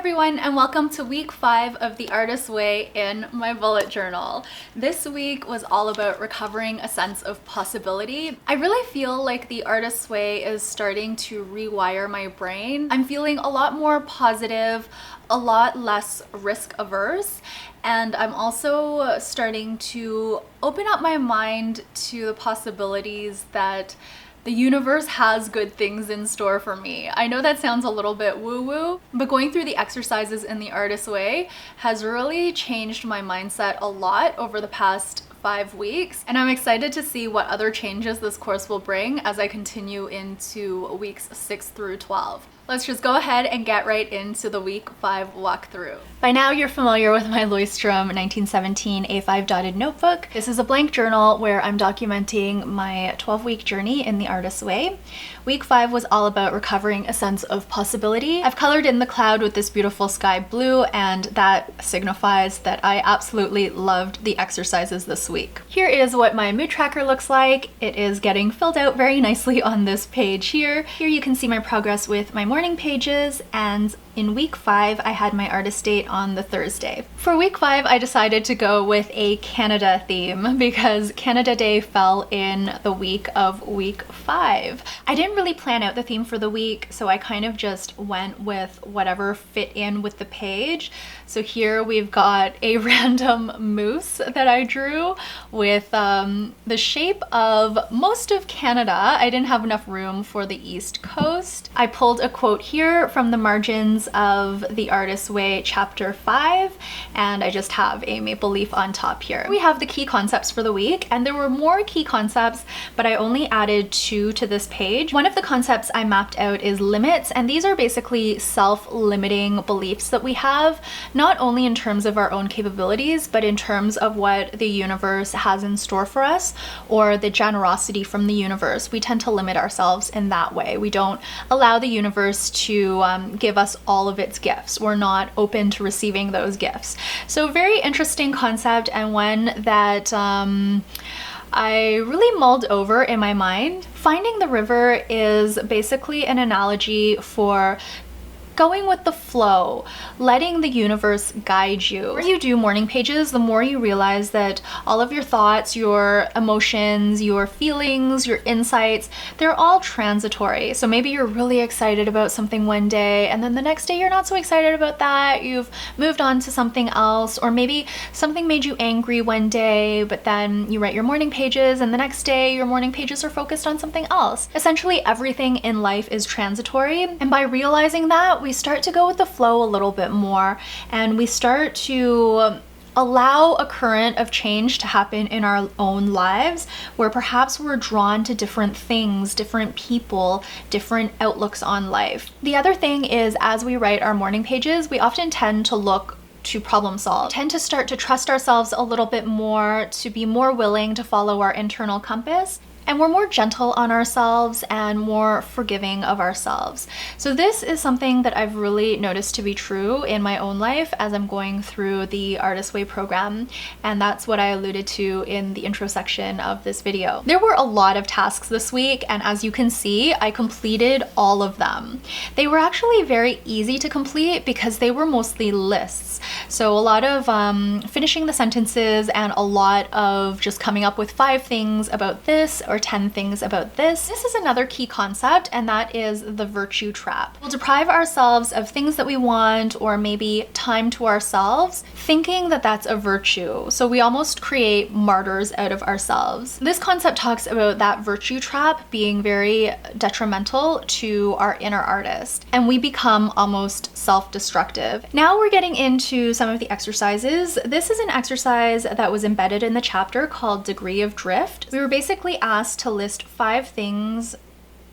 everyone, and welcome to week 5 of The Artist's Way in my bullet journal. This week was all about recovering a sense of possibility. I really feel like The Artist's Way is starting to rewire my brain. I'm feeling a lot more positive, a lot less risk averse, and I'm also starting to open up my mind to the possibilities that the universe has good things in store for me. I know that sounds a little bit woo-woo, but going through the exercises in The Artist's Way has really changed my mindset a lot over the past 5 weeks, and I'm excited to see what other changes this course will bring as I continue into weeks 6 through 12. Let's just go ahead and get right into the week 5 walkthrough. By now you're familiar with my Leuchtturm 1917 A5 dotted notebook. This is a blank journal where I'm documenting my 12-week journey in The Artist's Way. Week 5 was all about recovering a sense of possibility. I've colored in the cloud with this beautiful sky blue, and that signifies that I absolutely loved the exercises this week. Here is what my mood tracker looks like. It is getting filled out very nicely on this page here. Here you can see my progress with my morning pages, and in week 5 I had my artist date on the Thursday. For week 5 I decided to go with a Canada theme because Canada Day fell in the week of week 5. I didn't really plan out the theme for the week, so I kind of just went with whatever fit in with the page. So here we've got a random moose that I drew with the shape of most of Canada. I didn't have enough room for the East Coast. I pulled a quote here from the margins of The Artist's Way chapter 5, and I just have a maple leaf on top here. We have the key concepts for the week, and there were more key concepts, but I only added 2 to this page. One of the concepts I mapped out is limits, and these are basically self-limiting beliefs that we have, not only in terms of our own capabilities, but in terms of what the universe has in store for us, or the generosity from the universe. We tend to limit ourselves in that way. We don't allow the universe to give us all of its gifts. We're not open to receiving those gifts. So very interesting concept, and one that I really mulled over in my mind. Finding the river is basically an analogy for going with the flow, letting the universe guide you. The more you do morning pages, the more you realize that all of your thoughts, your emotions, your feelings, your insights, they're all transitory. So maybe you're really excited about something one day, and then the next day you're not so excited about that. You've moved on to something else, or maybe something made you angry one day, but then you write your morning pages, and the next day your morning pages are focused on something else. Essentially, everything in life is transitory, and by realizing that, we start to go with the flow a little bit more, and we start to allow a current of change to happen in our own lives where perhaps we're drawn to different things, different people, different outlooks on life. The other thing is, as we write our morning pages, we often tend to look to problem solve, tend to start to trust ourselves a little bit more, to be more willing to follow our internal compass. And we're more gentle on ourselves and more forgiving of ourselves. So this is something that I've really noticed to be true in my own life as I'm going through the Artist's Way program, and that's what I alluded to in the intro section of this video. There were a lot of tasks this week, and as you can see, I completed all of them. They were actually very easy to complete because they were mostly lists. So a lot of finishing the sentences and a lot of just coming up with 5 things about this or 10 things about this. This is another key concept, and that is the virtue trap. We'll deprive ourselves of things that we want, or maybe time to ourselves, thinking that that's a virtue. So we almost create martyrs out of ourselves. This concept talks about that virtue trap being very detrimental to our inner artist, and we become almost self-destructive. Now we're getting into some of the exercises. This is an exercise that was embedded in the chapter called Degree of Drift. We were basically asked to list 5 things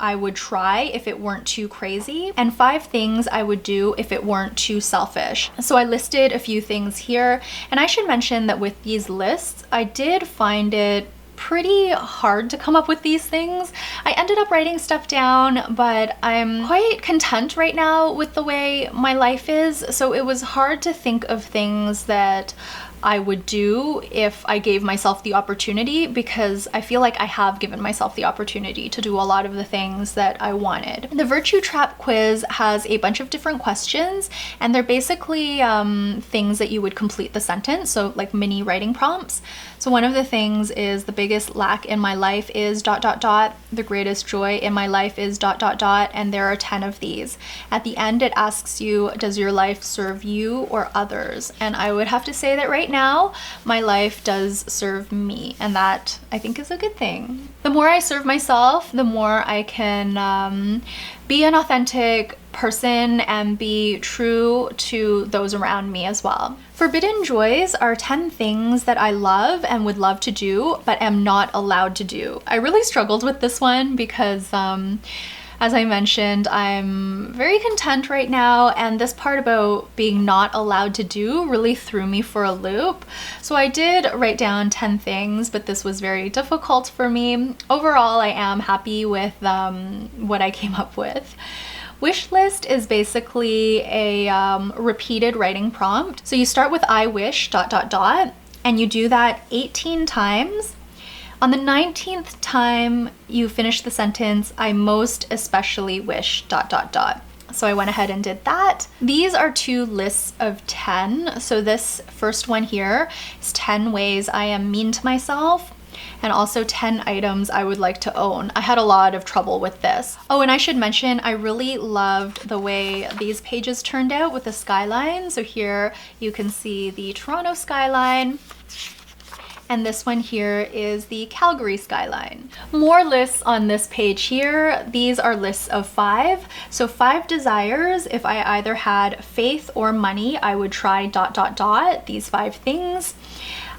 I would try if it weren't too crazy, and 5 things I would do if it weren't too selfish. So I listed a few things here, and I should mention that with these lists, I did find it pretty hard to come up with these things. I ended up writing stuff down, but I'm quite content right now with the way my life is, so it was hard to think of things that I would do if I gave myself the opportunity, because I feel like I have given myself the opportunity to do a lot of the things that I wanted. The Virtue Trap quiz has a bunch of different questions, and they're basically things that you would complete the sentence, so like mini writing prompts. So one of the things is, the biggest lack in my life is ... the greatest joy in my life is ... and there are 10 of these. At the end it asks you, does your life serve you or others? And I would have to say that right now my life does serve me, and that I think is a good thing. The more I serve myself, the more I can be an authentic person and be true to those around me as well. Forbidden joys are 10 things that I love and would love to do, but am not allowed to do. I really struggled with this one because as I mentioned, I'm very content right now, and this part about being not allowed to do really threw me for a loop. So I did write down 10 things, but this was very difficult for me. Overall, I am happy with what I came up with. Wish list is basically a repeated writing prompt. So you start with I wish ... and you do that 18 times. On the 19th time you finish the sentence, I most especially wish ... So I went ahead and did that. These are 2 lists of 10. So this first one here is 10 ways I am mean to myself, and also 10 items I would like to own. I had a lot of trouble with this. Oh, and I should mention, I really loved the way these pages turned out with the skyline. So here you can see the Toronto skyline, and this one here is the Calgary skyline. More lists on this page here. These are lists of 5. So 5 desires. If I either had faith or money, I would try ... these 5 things.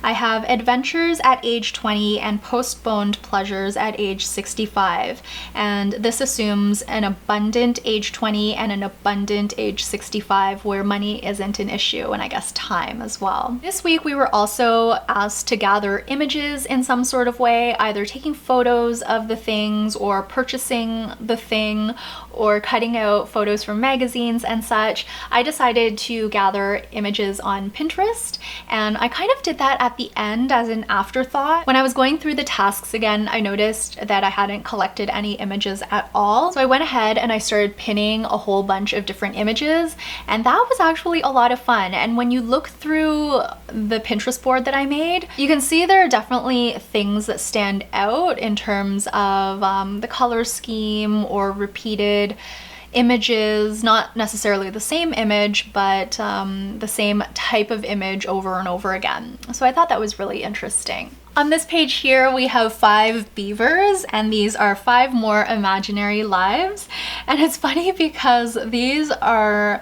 I have adventures at age 20 and postponed pleasures at age 65. And this assumes an abundant age 20 and an abundant age 65 where money isn't an issue, and I guess time as well. This week we were also asked to gather images in some sort of way, either taking photos of the things or purchasing the thing or cutting out photos from magazines and such. I decided to gather images on Pinterest, and I kind of did that at the end as an afterthought. When I was going through the tasks again, I noticed that I hadn't collected any images at all. So I went ahead and I started pinning a whole bunch of different images, and that was actually a lot of fun. And when you look through the Pinterest board that I made, you can see there are definitely things that stand out in terms of the color scheme or repeated images, not necessarily the same image, but the same type of image over and over again. So I thought that was really interesting. On this page here, we have 5 beavers, and these are 5 more imaginary lives. And it's funny because these are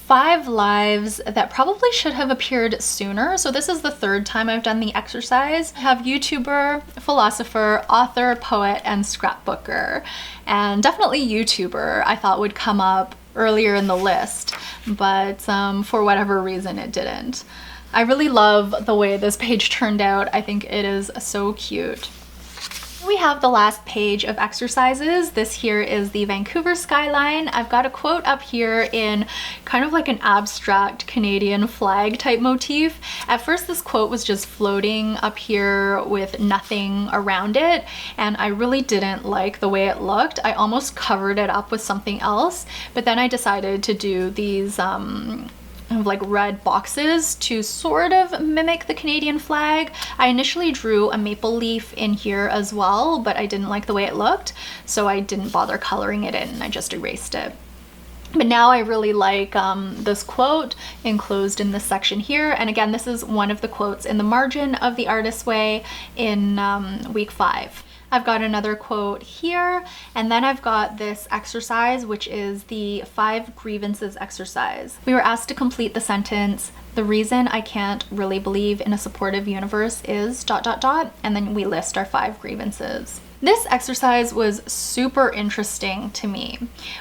5 lives that probably should have appeared sooner. So this is the 3rd time I've done the exercise. I have YouTuber, philosopher, author, poet, and scrapbooker. And definitely YouTuber I thought would come up earlier in the list, but for whatever reason it didn't. I really love the way this page turned out. I think it is so cute. We have the last page of exercises. This here is the Vancouver skyline. I've got a quote up here in kind of like an abstract Canadian flag type motif. At first this quote was just floating up here with nothing around it, and I really didn't like the way it looked. I almost covered it up with something else, but then I decided to do these like red boxes to sort of mimic the Canadian flag. I initially drew a maple leaf in here as well, but I didn't like the way it looked, so I didn't bother coloring it in. I just erased it. But now I really like this quote enclosed in this section here. And again, this is one of the quotes in the margin of The Artist's Way in week 5. I've got another quote here, and then I've got this exercise, which is the 5 grievances exercise. We were asked to complete the sentence, the reason I can't really believe in a supportive universe is ... and then we list our 5 grievances. This exercise was super interesting to me.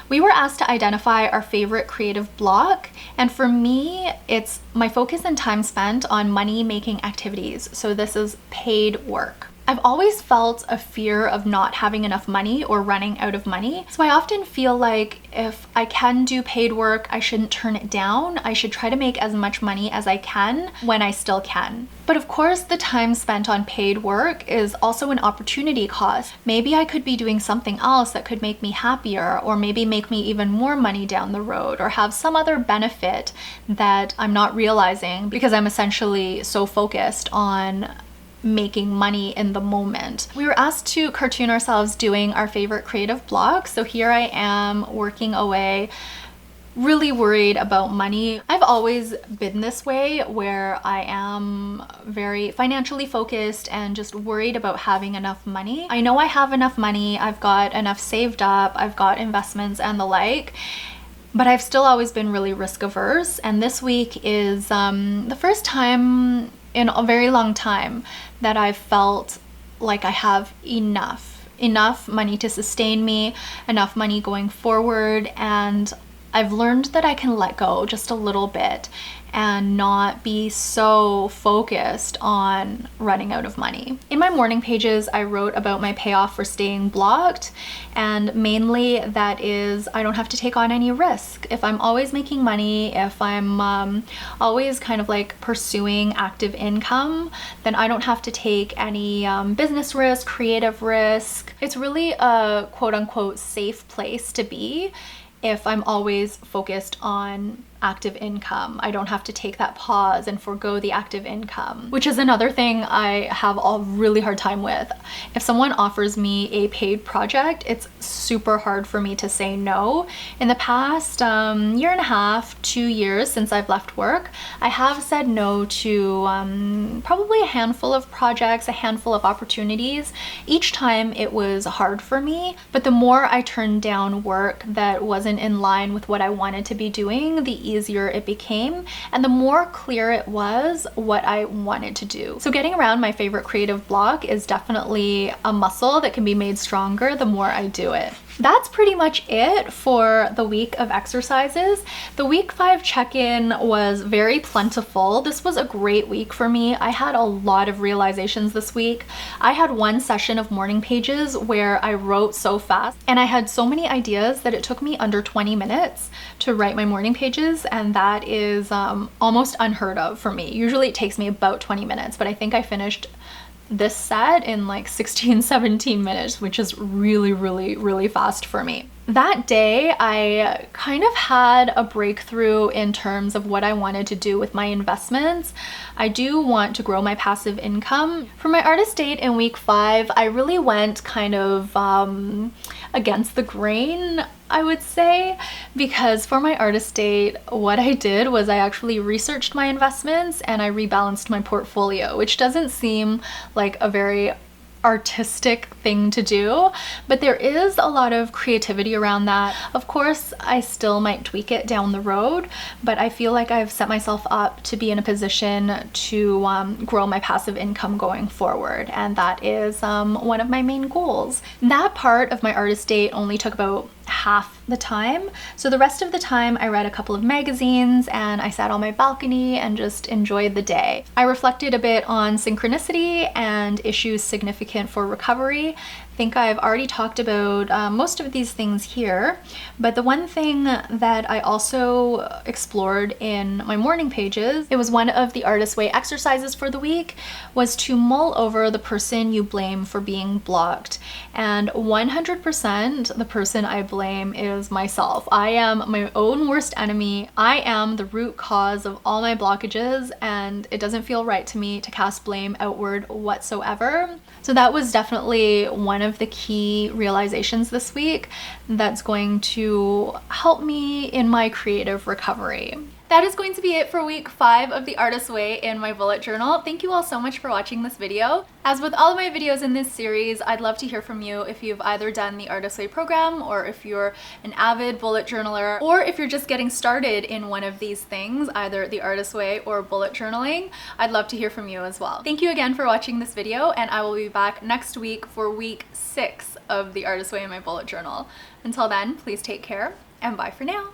We were asked to identify our favorite creative block, and for me, it's my focus and time spent on money-making activities. So this is paid work. I've always felt a fear of not having enough money or running out of money. So I often feel like if I can do paid work, I shouldn't turn it down. I should try to make as much money as I can when I still can. But of course, the time spent on paid work is also an opportunity cost. Maybe I could be doing something else that could make me happier, or maybe make me even more money down the road, or have some other benefit that I'm not realizing because I'm essentially so focused on making money in the moment. We were asked to cartoon ourselves doing our favorite creative block. So here I am working away, really worried about money. I've always been this way, where I am very financially focused and just worried about having enough money. I know I have enough money, I've got enough saved up, I've got investments and the like, but I've still always been really risk averse. And this week is the first time in a very long time that I've felt like I have enough money to sustain me, enough money going forward, and I've learned that I can let go just a little bit and not be so focused on running out of money. In my morning pages, I wrote about my payoff for staying blocked, and mainly that is I don't have to take on any risk. If I'm always making money, if I'm always kind of like pursuing active income, then I don't have to take any business risk, creative risk. It's really a quote unquote safe place to be if I'm always focused on active income. I don't have to take that pause and forego the active income, which is another thing I have a really hard time with. If someone offers me a paid project, it's super hard for me to say no. In the past year and a half, 2 years since I've left work, I have said no to probably a handful of projects, a handful of opportunities. Each time it was hard for me, but the more I turned down work that wasn't in line with what I wanted to be doing, the easier it became, and the more clear it was what I wanted to do. So getting around my favorite creative block is definitely a muscle that can be made stronger the more I do it. That's pretty much it for the week of exercises. The week 5 check-in was very plentiful. This was a great week for me. I had a lot of realizations this week. I had one session of morning pages where I wrote so fast, and I had so many ideas that it took me under 20 minutes to write my morning pages, and that is almost unheard of for me. Usually it takes me about 20 minutes, but I think I finished this set in like 16-17 minutes, which is really fast for me. That day, I kind of had a breakthrough in terms of what I wanted to do with my investments. I do want to grow my passive income. For my artist date in week 5, I really went kind of against the grain, I would say, because for my artist date, what I did was I actually researched my investments and I rebalanced my portfolio, which doesn't seem like a very artistic thing to do, but there is a lot of creativity around that. Of course, I still might tweak it down the road, but I feel like I've set myself up to be in a position to grow my passive income going forward, and that is one of my main goals. That part of my artist date only took about half the time. So the rest of the time I read a couple of magazines and I sat on my balcony and just enjoyed the day. I reflected a bit on synchronicity and issues significant for recovery. I think I've already talked about most of these things here, but the one thing that I also explored in my morning pages, it was one of the Artist Way exercises for the week, was to mull over the person you blame for being blocked. And 100% the person I blame is myself. I am my own worst enemy. I am the root cause of all my blockages, and it doesn't feel right to me to cast blame outward whatsoever. So that was definitely one of the key realizations this week that's going to help me in my creative recovery. That is going to be it for week 5 of the Artist Way in my bullet journal. Thank you all so much for watching this video. As with all of my videos in this series, I'd love to hear from you if you've either done the Artist Way program, or if you're an avid bullet journaler, or if you're just getting started in one of these things, either the Artist Way or bullet journaling. I'd love to hear from you as well. Thank you again for watching this video, and I will be back next week for week 6 of the Artist Way in my bullet journal. Until then, please take care, and bye for now.